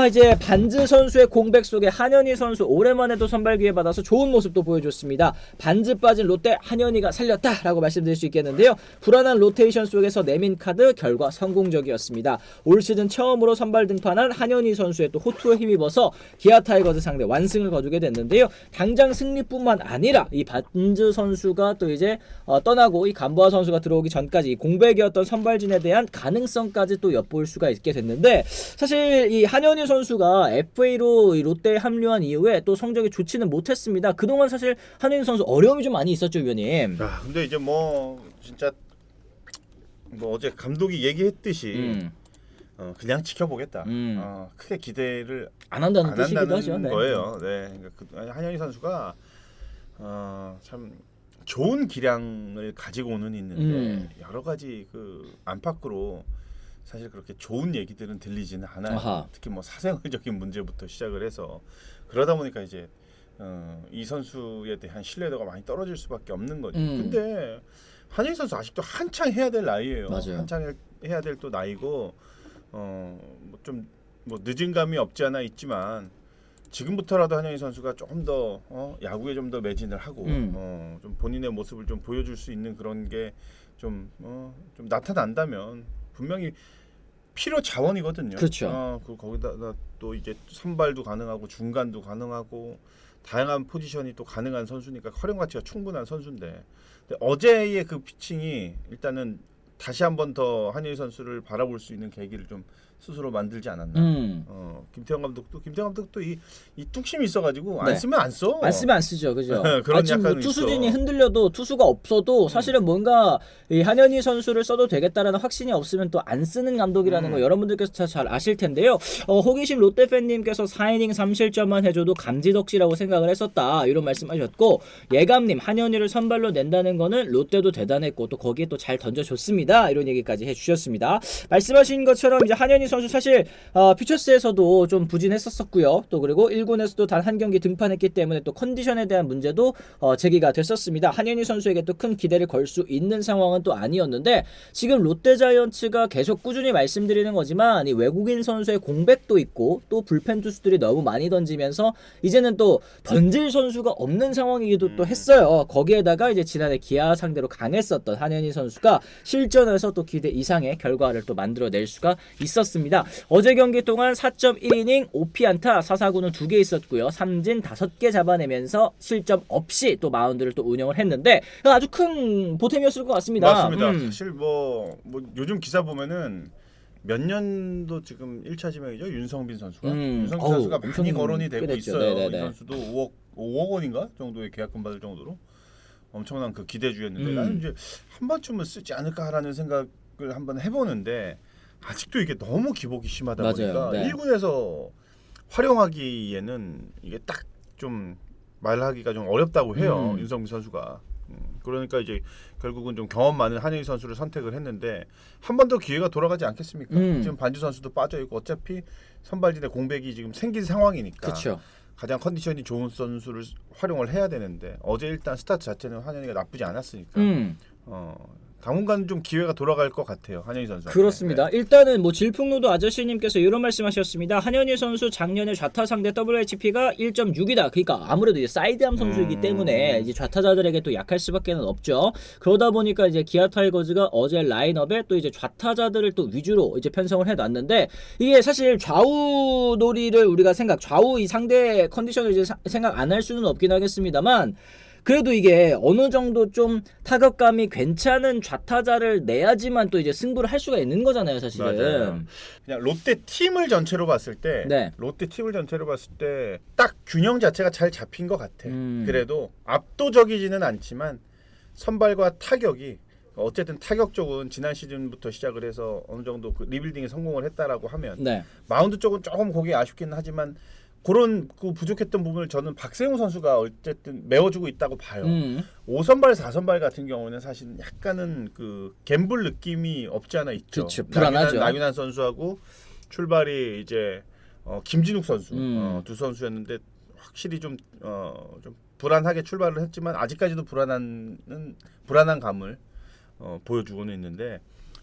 이제 반즈 선수의 공백 속에 한현희 선수 오랜만에 또 선발 기회 받아서 좋은 모습도 보여줬습니다. 반즈 빠진 롯데 한현희가 살렸다라고 말씀드릴 수 있겠는데요. 불안한 로테이션 속에서 내민 카드 결과 성공적이었습니다. 올 시즌 처음으로 선발 등판한 한현희 선수의 또 호투에 힘입어서 기아 타이거즈 상대 완승을 거두게 됐는데요. 당장 승리뿐만 아니라 이 반즈 선수가 또 이제 떠나고 이 간보아 선수가 들어오기 전까지 공백이었던 선발진에 대한 가능성까지 또 엿볼 수가 있게 됐는데, 사실 이 한현희 선수가 FA로 롯데에 합류한 이후에 또 성적이 좋지는 못했습니다. 그동안 사실 한현희 선수 어려움이 좀 많이 있었죠, 위원님. 야, 근데 이제 뭐 진짜 뭐 어제 감독이 얘기했듯이 그냥 지켜보겠다. 크게 기대를 안 한다는 뜻이기도 하죠. 네. 거예요. 네, 그러니까 한현희 선수가 참 좋은 기량을 가지고는 있는데 여러 가지 그 안팎으로 사실 그렇게 좋은 얘기들은 들리지는 않아요. 아하. 특히 뭐 사생활적인 문제부터 시작을 해서 그러다 보니까 이제 이 선수에 대한 신뢰도가 많이 떨어질 수밖에 없는 거죠. 근데 한현희 선수 아직도 한창 해야 될 나이예요. 맞아요. 한창 해야 될 또 나이고 좀 뭐 늦은 감이 없지 않아 있지만 지금부터라도 한현희 선수가 조금 더 야구에 좀 더 매진을 하고 좀 본인의 모습을 좀 보여줄 수 있는 그런 게 좀 나타난다면 분명히 필요 자원이거든요. 그렇죠. 거기다가 또 이제 선발도 가능하고 중간도 가능하고 다양한 포지션이 또 가능한 선수니까 활용 가치가 충분한 선수인데, 근데 어제의 그 피칭이 일단은 다시 한번 더 한현희 선수를 바라볼 수 있는 계기를 좀 스스로 만들지 않았나. 김태형 감독도 이 뚝심이 있어가지고 안 네. 쓰면 안 써. 안 쓰면 안 쓰죠, 그죠? 그런 지금 뭐 약간 투수진이 있어. 흔들려도 투수가 없어도 사실은 뭔가 이 한현희 선수를 써도 되겠다라는 확신이 없으면 또 안 쓰는 감독이라는 거 여러분들께서 잘 아실 텐데요. 호기심 롯데 팬님께서 4이닝 3실점만 해줘도 감지덕지라고 생각을 했었다, 이런 말씀하셨고, 예감님 한현희를 선발로 낸다는 거는 롯데도 대단했고 또 거기에 또 잘 던져줬습니다, 이런 얘기까지 해주셨습니다. 말씀하신 것처럼 이제 한현희 선수 사실 퓨처스에서도 좀 부진했었고요. 또 그리고 1군에서도 단 한 경기 등판했기 때문에 또 컨디션에 대한 문제도 제기가 됐었습니다. 한현희 선수에게 또 큰 기대를 걸 수 있는 상황은 또 아니었는데, 지금 롯데자이언츠가 계속 꾸준히 말씀드리는 거지만 이 외국인 선수의 공백도 있고 또 불펜 투수들이 너무 많이 던지면서 이제는 또 던질 선수가 없는 상황이기도 또 했어요. 거기에다가 이제 지난해 기아 상대로 강했었던 한현희 선수가 실전에서 또 기대 이상의 결과를 또 만들어낼 수가 있었습니다. 어제 경기 동안 4.1이닝 5피안타 4사구는 2개 있었고요. 삼진 5개 잡아내면서 실점 없이 또 마운드를 또 운영을 했는데 아주 큰 보탬이었을 것 같습니다. 맞습니다. 사실 뭐 요즘 기사 보면은 몇 년도 지금 1차 지명이죠. 윤성빈 선수가. 윤성빈 선수가 많이 거론이 되고 있어요. 네네네. 이 선수도 5억 원인가 정도의 계약금 받을 정도로 엄청난 그 기대주였는데 나는 이제 한 번쯤은 쓰지 않을까라는 생각을 한번 해보는데 아직도 이게 너무 기복이 심하다 보니까 네. 1군에서 활용하기에는 이게 딱 좀 말하기가 좀 어렵다고 해요. 윤성빈 선수가. 그러니까 이제 결국은 좀 경험 많은 한현희 선수를 선택을 했는데 한 번 더 기회가 돌아가지 않겠습니까? 지금 반주 선수도 빠져 있고 어차피 선발진의 공백이 지금 생긴 상황이니까 그렇죠. 가장 컨디션이 좋은 선수를 활용을 해야 되는데 어제 일단 스타트 자체는 한현희가 나쁘지 않았으니까 당분간 좀 기회가 돌아갈 것 같아요, 한현희 선수. 그렇습니다. 네. 일단은 뭐 질풍노도 아저씨님께서 이런 말씀하셨습니다. 한현희 선수 작년에 좌타 상대 WHP가 1.6이다. 그러니까 아무래도 이제 사이드암 선수이기 때문에 이제 좌타자들에게 또 약할 수밖에는 없죠. 그러다 보니까 이제 기아 타이거즈가 어제 라인업에 또 이제 좌타자들을 또 위주로 이제 편성을 해놨는데, 이게 사실 좌우 놀이를 우리가 좌우 이 상대 컨디션을 이제 생각 안 할 수는 없긴 하겠습니다만, 그래도 이게 어느 정도 좀 타격감이 괜찮은 좌타자를 내야지만 또 이제 승부를 할 수가 있는 거잖아요, 사실은. 맞아요. 그냥 롯데 팀을 전체로 봤을 때, 네. 롯데 팀을 전체로 봤을 때 딱 균형 자체가 잘 잡힌 것 같아. 그래도 압도적이지는 않지만 선발과 타격이, 어쨌든 타격 쪽은 지난 시즌부터 시작을 해서 어느 정도 그 리빌딩에 성공을 했다라고 하면 네. 마운드 쪽은 조금 거기 아쉽긴 하지만 그런 그 부족했던 부분을 저는 박세웅 선수가 어쨌든 메워주고 있다고 봐요. 5선발, 4선발 같은 경우는 사실 약간은 그 갬블 느낌이 없지 않아 있죠. 그쵸, 불안하죠. 나균환 선수하고 출발이 이제 김진욱 선수 두 선수였는데 확실히 좀 불안하게 출발을 했지만 아직까지도 불안한 감을 보여주고는 있는데,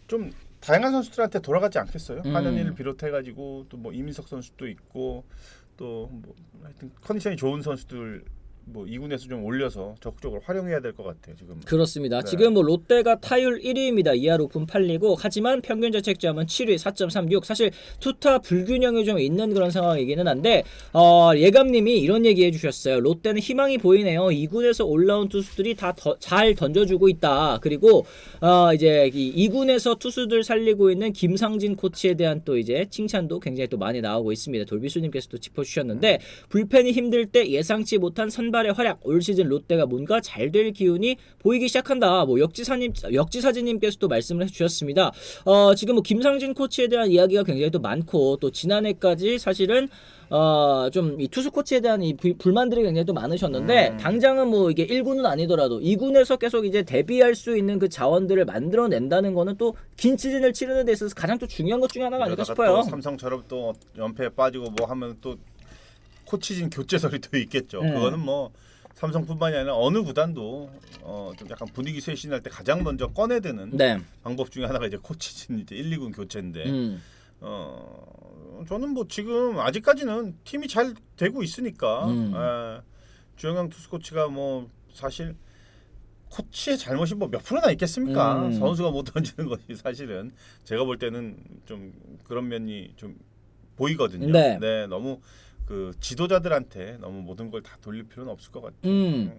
좀 다양한 선수들한테 돌아가지 않겠어요? 음. 한현희를 비롯해가지고 또 뭐 이민석 선수도 있고 또 뭐 하여튼 컨디션이 좋은 선수들 뭐 2군에서 좀 올려서 적극적으로 활용해야 될 것 같아요 지금. 그렇습니다. 네. 지금 뭐 롯데가 타율 1위입니다. 2할 5푼 8리고 하지만 평균 자책점은 7위 4.36. 사실 투타 불균형이 좀 있는 그런 상황이기는 한데 예감님이 이런 얘기해 주셨어요. 롯데는 희망이 보이네요. 2군에서 올라온 투수들이 다 잘 던져주고 있다. 그리고 이제 이 2군에서 투수들 살리고 있는 김상진 코치에 대한 또 이제 칭찬도 굉장히 또 많이 나오고 있습니다. 돌비수님께서도 짚어주셨는데 불펜이 힘들 때 예상치 못한 선발의 활약, 올 시즌 롯데가 뭔가 잘 될 기운이 보이기 시작한다. 뭐 역지사진님께서도 말씀을 해주셨습니다. 지금 뭐 김상진 코치에 대한 이야기가 굉장히 또 많고 또 지난해까지 사실은 좀 이 투수 코치에 대한 이 불만들이 굉장히 또 많으셨는데 당장은 뭐 이게 1군은 아니더라도 2군에서 계속 이제 대비할 수 있는 그 자원들을 만들어낸다는 거는 또 긴 시즌을 치르는 데 있어서 가장 또 중요한 것 중에 하나가 아닐까 그러다가 싶어요. 또 삼성처럼 또 연패에 빠지고 뭐 하면 또 코치진 교체설이 또 있겠죠. 그거는 뭐 삼성뿐만이 아니라 어느 구단도 좀 약간 분위기 쇄신할 때 가장 먼저 꺼내드는 네. 방법 중에 하나가 이제 코치진 이제 1, 2군 교체인데 음. 저는 뭐 지금 아직까지는 팀이 잘 되고 있으니까 주영양 투수 코치가 뭐 사실 코치의 잘못이 뭐 몇 프로나 있겠습니까? 선수가 못 던지는 것이 사실은 제가 볼 때는 좀 그런 면이 좀 보이거든요. 네. 너무 그 지도자들한테 너무 모든 걸 다 돌릴 필요는 없을 것 같아요.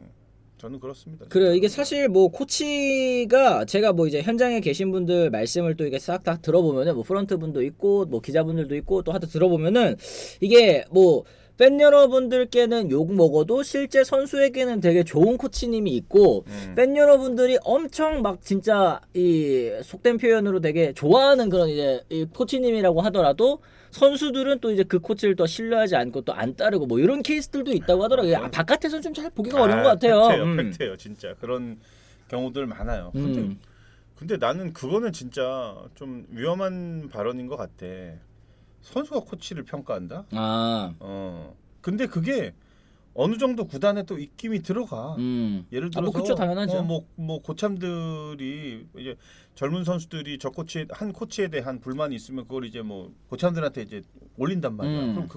저는 그렇습니다. 그래요. 이게 사실 뭐 코치가 제가 뭐 이제 현장에 계신 분들 말씀을 또 이게 싹 다 들어보면은 뭐 프런트 분도 있고 뭐 기자분들도 있고 또 하다 들어보면은 이게 뭐 팬 여러분들께는 욕 먹어도 실제 선수에게는 되게 좋은 코치님이 있고 팬 여러분들이 엄청 막 진짜 이 속된 표현으로 되게 좋아하는 그런 이제 이 코치님이라고 하더라도 선수들은 또 이제 그 코치를 또 신뢰하지 않고 또 안 따르고 뭐 이런 케이스들도 있다고 하더라고요. 바깥에서는 좀 잘 보기가 어려운 것 같아요. 팩트예요, 진짜 그런 경우들 많아요. 근데 나는 그거는 진짜 좀 위험한 발언인 것 같아. 선수가 코치를 평가한다? 근데 그게 어느 정도 구단에 또 입김이 들어가. 예를 들어서 뭐 그쵸, 당연하죠. 뭐 고참들이 이제 젊은 선수들이 저 코치 한 코치에 대한 불만이 있으면 그걸 이제 뭐 고참들한테 이제 올린단 말이야. 그럼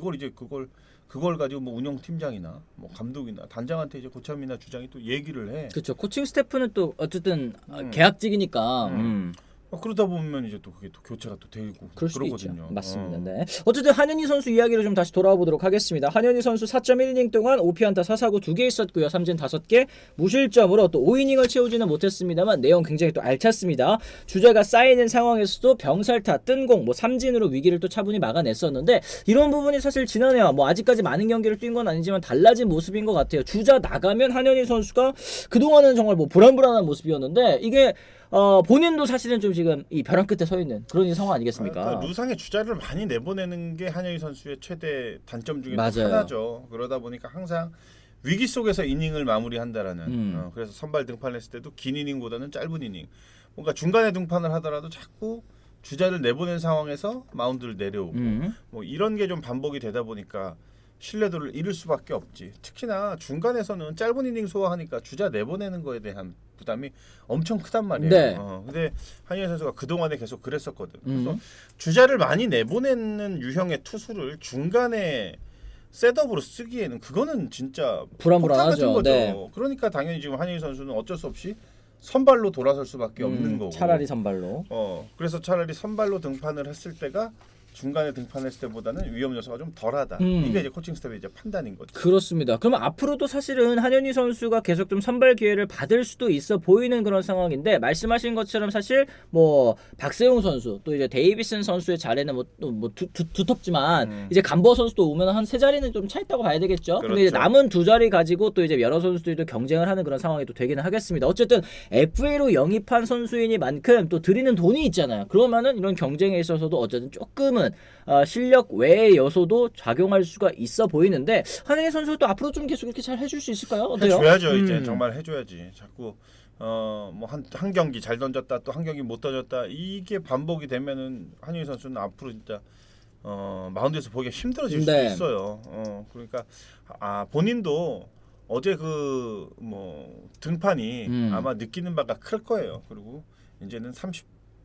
그걸 가지고 뭐 운영팀장이나 뭐 감독이나 단장한테 이제 고참이나 주장이 또 얘기를 해. 그렇죠. 코칭 스태프는 또 어쨌든 계약직이니까. 그러다 보면 이제 또 그게 또 교체가 또 되고 그럴 수도 그러거든요. 있죠. 맞습니다. 네. 어쨌든 한현희 선수 이야기로 좀 다시 돌아와 보도록 하겠습니다. 한현희 선수 4.1이닝 동안 5피안타 4사구 2개 있었고요. 삼진 5개, 무실점으로 또 5이닝을 채우지는 못했습니다만 내용 굉장히 또 알찼습니다. 주자가 쌓이는 상황에서도 병살타, 뜬공, 뭐 삼진으로 위기를 또 차분히 막아냈었는데 이런 부분이 사실 지난해와 뭐 아직까지 많은 경기를 뛴 건 아니지만 달라진 모습인 것 같아요. 주자 나가면 한현희 선수가 그동안은 정말 뭐 불안불안한 모습이었는데 이게 본인도 사실은 좀 지금 이 벼랑 끝에 서 있는 그런 상황 아니겠습니까? 그러니까 루상의 주자를 많이 내보내는 게 한현희 선수의 최대 단점 중에 맞아요. 하나죠. 그러다 보니까 항상 위기 속에서 이닝을 마무리한다라는. 그래서 선발 등판했을 때도 긴 이닝보다는 짧은 이닝. 뭔가 중간에 등판을 하더라도 자꾸 주자를 내보낸 상황에서 마운드를 내려오고 뭐 이런 게 좀 반복이 되다 보니까 신뢰도를 잃을 수밖에 없지. 특히나 중간에서는 짧은 이닝 소화하니까 주자 내보내는 거에 대한 부담이 엄청 크단 말이에요. 네. 근데 한현희 선수가 그동안에 계속 그랬었거든. 그래서 주자를 많이 내보내는 유형의 투수를 중간에 셋업으로 쓰기에는 그거는 진짜 불안불안하죠. 폭탄 같은 거죠. 네. 그러니까 당연히 지금 한현희 선수는 어쩔 수 없이 선발로 돌아설 수밖에 없는 거고. 차라리 선발로. 그래서 차라리 선발로 등판을 했을 때가 중간에 등판했을 때보다는 위험 요소가 좀 덜하다. 이게 이제 코칭 스태프의 이제 판단인 거죠. 그렇습니다. 그러면 앞으로도 사실은 한현희 선수가 계속 좀 선발 기회를 받을 수도 있어 보이는 그런 상황인데 말씀하신 것처럼 사실 뭐 박세웅 선수 또 이제 데이비슨 선수의 자리는 뭐 두텁지만 이제 간버 선수도 오면 한 세 자리는 좀 차 있다고 봐야 되겠죠. 그렇죠. 근데 이제 남은 두 자리 가지고 또 이제 여러 선수들도 경쟁을 하는 그런 상황이 또 되기는 하겠습니다. 어쨌든 FA로 영입한 선수이니만큼 또 드리는 돈이 있잖아요. 그러면은 이런 경쟁에 있어서도 어쨌든 조금은 실력 외의 요소도 작용할 수가 있어 보이는데 한현희 선수도 앞으로 좀 계속 이렇게 잘 해줄 수 있을까요? 어때요? 해줘야죠. 이제 정말 해줘야지. 자꾸 뭐 한 경기 잘 던졌다 또 한 경기 못 던졌다 이게 반복이 되면은 한현희 선수는 앞으로 진짜 마운드에서 보기가 힘들어질 수도 있어요. 그러니까 본인도 어제 그 뭐 등판이 아마 느끼는 바가 클 거예요. 그리고 이제는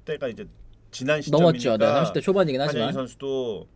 30대가 이제 지난 넘었죠. 네, 시점이니까 30대 초반이긴 하지만. 한현희 선수도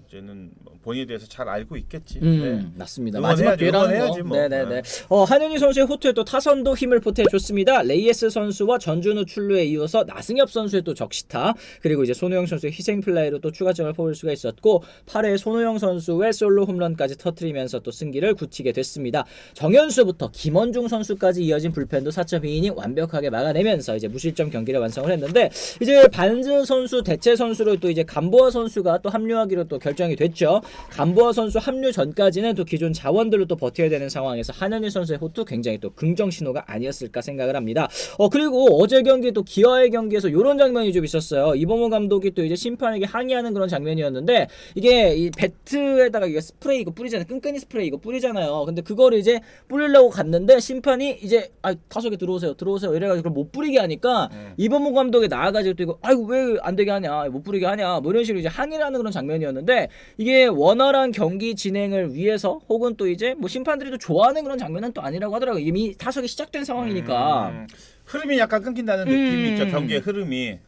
이제는 본인에 대해서 잘 알고 있겠지. 네. 맞습니다. 응원해야지, 마지막 기회라는 응원해야지 거. 뭐. 네네네. 한현희 선수의 호투에 또 타선도 힘을 보태줬습니다. 레이에스 선수와 전준우 출루에 이어서 나승엽 선수의 또 적시타, 그리고 이제 손호영 선수의 희생플라이로 또 추가점을 뽑을 수가 있었고 8회 손호영 선수의 솔로 홈런까지 터트리면서 또 승기를 굳히게 됐습니다. 정현수부터 김원중 선수까지 이어진 불펜도 4.2이닝 완벽하게 막아내면서 이제 무실점 경기를 완성을 했는데, 이제 반즈 선수 대체 선수로 또 이제 감보아 선수가 또 합류하기로 또 결정이 됐죠. 감보아 선수 합류 전까지는 또 기존 자원들로 또 버텨야 되는 상황에서 한현희 선수의 호투 굉장히 또 긍정 신호가 아니었을까 생각을 합니다. 그리고 어제 경기 또 기아의 경기에서 이런 장면이 좀 있었어요. 이범호 감독이 또 이제 심판에게 항의하는 그런 장면이었는데, 이게 이 배트에다가 이게 스프레이 이거 뿌리잖아요. 끈끈이 스프레이 이거 뿌리잖아요. 근데 그거를 이제 뿌리려고 갔는데 심판이 이제 타석에 들어오세요 이래가지고 그걸 못 뿌리게 하니까 이범호 감독이 나와가지고 또 이거 아이고 왜 안 되게 하냐, 못 부르게 하냐, 뭐 이런 식으로 이제 항의를 하는 그런 장면이었는데, 이게 원활한 경기 진행을 위해서 혹은 또 이제 뭐 심판들이 또 좋아하는 그런 장면은 또 아니라고 하더라고요. 이미 타석이 시작된 상황이니까. 흐름이 약간 끊긴다는 느낌이 있죠. 경기의 흐름이.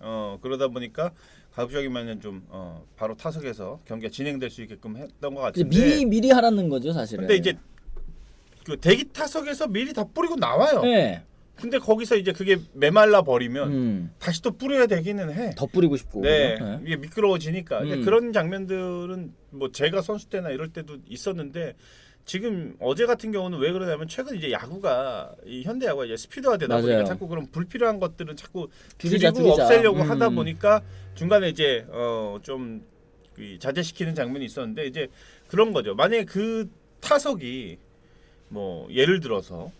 그러다 보니까 가급적이면 좀 바로 타석에서 경기가 진행될 수 있게끔 했던 것 같은데. 미리 하라는 거죠, 사실은. 근데 이제 그 대기 타석에서 미리 다 뿌리고 나와요. 네. 근데 거기서 이제 그게 메말라 버리면 다시 또 뿌려야 되기는 해. 더 뿌리고 싶고. 네, 네. 이게 미끄러워지니까. 그런 장면들은 뭐 제가 선수 때나 이럴 때도 있었는데, 지금 어제 같은 경우는 왜 그러냐면 최근 이제 야구가 이 현대 야구가 이제 스피드화 되다 맞아요. 보니까 자꾸 그런 불필요한 것들은 자꾸 줄이자. 없애려고 하다 보니까 중간에 이제 좀 자제시키는 장면이 있었는데, 이제 그런 거죠. 만약에 그 타석이 뭐 예를 들어서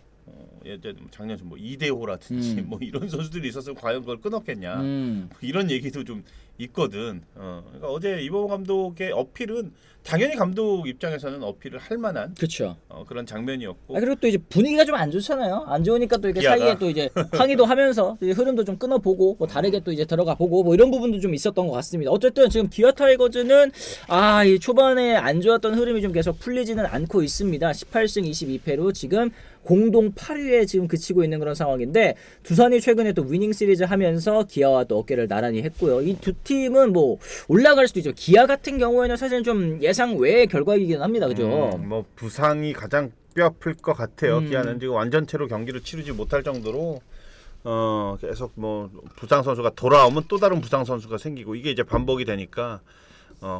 예를 들어 작년 뭐 이대호라든지 뭐 이런 선수들이 있었으면 과연 그걸 끊었겠냐, 이런 얘기도 좀 있거든. 그러니까 어제 이범호 감독의 어필은 당연히 감독 입장에서는 어필을 할 만한 그렇죠. 그런 장면이었고. 그리고 또 이제 분위기가 좀 안 좋잖아요. 안 좋으니까 또 이렇게 기아가. 사이에 또 이제 항의도 하면서 이제 흐름도 좀 끊어보고 뭐 다르게 또 이제 들어가 보고 뭐 이런 부분도 좀 있었던 것 같습니다. 어쨌든 지금 기아 타이거즈는 이 초반에 안 좋았던 흐름이 좀 계속 풀리지는 않고 있습니다. 18승 22패로 지금 공동 8위에 지금 그치고 있는 그런 상황인데, 두산이 최근에 또 위닝 시리즈 하면서 기아와 또 어깨를 나란히 했고요. 이 두 팀은 뭐 올라갈 수도 있죠. 기아 같은 경우에는 사실 좀 예상 외의 결과이긴 합니다. 그죠? 뭐 부상이 가장 뼈아플 것 같아요. 기아는 지금 완전체로 경기를 치르지 못할 정도로 계속 뭐 부상 선수가 돌아오면 또 다른 부상 선수가 생기고, 이게 이제 반복이 되니까.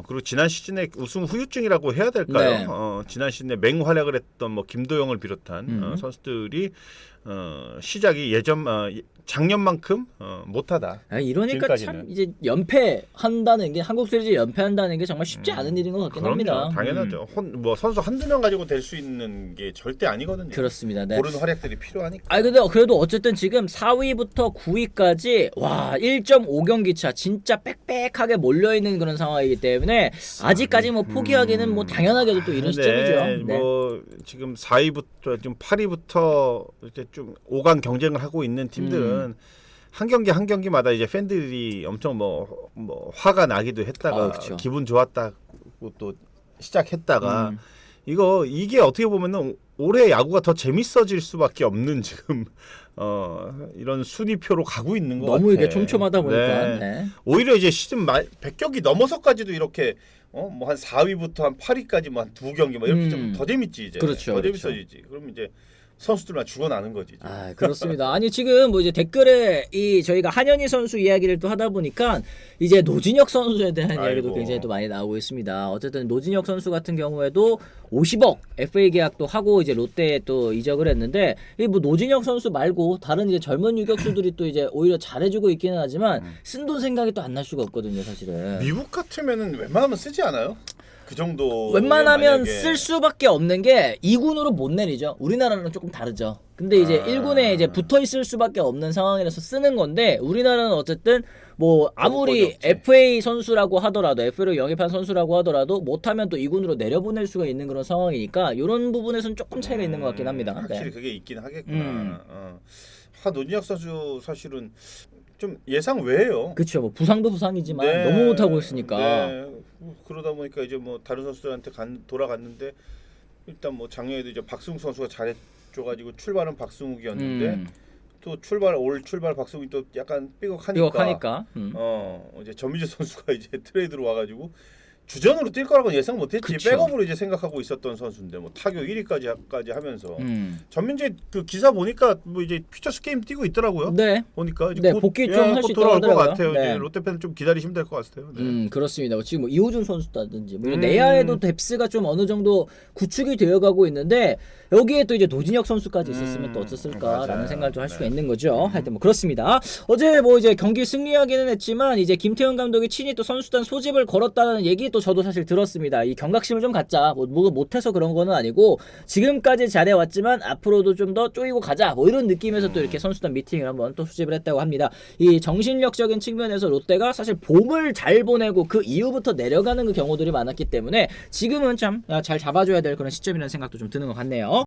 그리고 지난 시즌에 우승 후유증이라고 해야 될까요? 네. 지난 시즌에 맹활약을 했던 뭐 김도영을 비롯한 선수들이 시작이 작년만큼 못하다. 이러니까 지금까지는. 참 이제 연패한다는 게, 한국 시리즈 연패한다는 게 정말 쉽지 않은 일인 것 같긴 합니다. 당연하죠. 뭐 선수 한두 명 가지고 될 수 있는 게 절대 아니거든요. 그렇습니다. 네. 모르는 활약들이 필요하니까. 근데 그래도 어쨌든 지금 4위부터 9위까지 1.5경기 차 진짜 빽빽하게 몰려있는 그런 상황이기 때문에 아직까지 뭐 포기하기는 뭐 당연하게도 또 이런 시점이죠. 네. 뭐 지금 4위부터 지금 8위부터 이렇게 좀 5강 경쟁을 하고 있는 팀들은 한 경기 한 경기마다 이제 팬들이 엄청 뭐 화가 나기도 했다가 그쵸. 기분 좋았다고 또 시작했다가 이게 어떻게 보면은 올해 야구가 더 재밌어질 수밖에 없는 지금 이런 순위표로 가고 있는 것 너무 같아. 이게 촘촘하다 보니까. 네. 네. 오히려 이제 시즌 100경기 넘어서까지도 이렇게 뭐 한 4위부터 한 8위까지 뭐 한 2경기 뭐 이렇게 좀 더 재밌지 이제. 그렇죠, 더 그렇죠. 재밌어지지. 그럼 이제 선수들만 죽어나는 거지. 이제. 그렇습니다. 아니 지금 뭐 이제 댓글에 저희가 한현희 선수 이야기를 또 하다 보니까 이제 노진혁 선수에 대한 이야기도 굉장히 또 많이 나오고 있습니다. 어쨌든 노진혁 선수 같은 경우에도 50억 FA 계약도 하고 이제 롯데에 또 이적을 했는데, 이 뭐 노진혁 선수 말고 다른 이제 젊은 유격수들이 또 이제 오히려 잘해주고 있기는 하지만 쓴 돈 생각이 또 안 날 수가 없거든요, 사실은. 미국 같으면은 웬만하면 쓰지 않아요? 그 정도. 웬만하면 쓸 수밖에 없는 게 2군으로 못 내리죠. 우리나라는 조금 다르죠. 근데 이제 1군에 이제 붙어 있을 수밖에 없는 상황이라서 쓰는 건데, 우리나라는 어쨌든 뭐 아무리 FA 선수라고 하더라도, FA로 영입한 선수라고 하더라도 못하면 또 2군으로 내려보낼 수가 있는 그런 상황이니까 이런 부분에서는 조금 차이가 있는 것 같긴 합니다. 확실히 그게 있긴 하겠구나. 노진혁 선수 사실은 좀 예상 외예요. 그렇죠. 뭐 부상도 부상이지만 너무 못하고 있으니까. 네. 그러다 보니까 이제 뭐 다른 선수들한테 돌아갔는데, 일단 뭐 작년에도 이제 박승욱 선수가 잘해줘가지고 출발은 박승욱이었는데 또 올 출발 박성훈이 또 약간 삐걱하니까 삐걱하니까. 이제 전민재 선수가 이제 트레이드로 와가지고 주전으로 뛸 거라고는 예상 못했지. 그쵸. 백업으로 이제 생각하고 있었던 선수인데 뭐 타격 1위까지 하면서 전민재 그 기사 보니까 뭐 이제 퓨처스 게임 뛰고 있더라고요. 네. 보니까 이제 네, 복귀 좀 할 수 곧 있다고 돌아올 것 하더라고요. 같아요. 네. 이제 롯데 팬 좀 기다리시면 될 것 같아요. 네. 그렇습니다. 지금 뭐 이호준 선수라든지 뭐 이런 내야에도 뎁스가 좀 어느 정도 구축이 되어가고 있는데 여기에 또 이제 노진혁 선수까지 있었으면 또 어땠을까라는 맞아요. 생각을 좀 할 수가 네. 있는 거죠. 하여튼 뭐 그렇습니다. 어제 뭐 이제 경기 승리하기는 했지만 이제 김태형 감독이 친히 또 선수단 소집을 걸었다는 얘기 또 저도 사실 들었습니다. 이 경각심을 좀 갖자. 뭐 못해서 그런 거는 아니고 지금까지 잘해왔지만 앞으로도 좀 더 쪼이고 가자. 뭐 이런 느낌에서 또 이렇게 선수단 미팅을 한번 또 수집을 했다고 합니다. 이 정신력적인 측면에서 롯데가 사실 봄을 잘 보내고 그 이후부터 내려가는 그 경우들이 많았기 때문에 지금은 참 잘 잡아줘야 될 그런 시점이라는 생각도 좀 드는 것 같네요.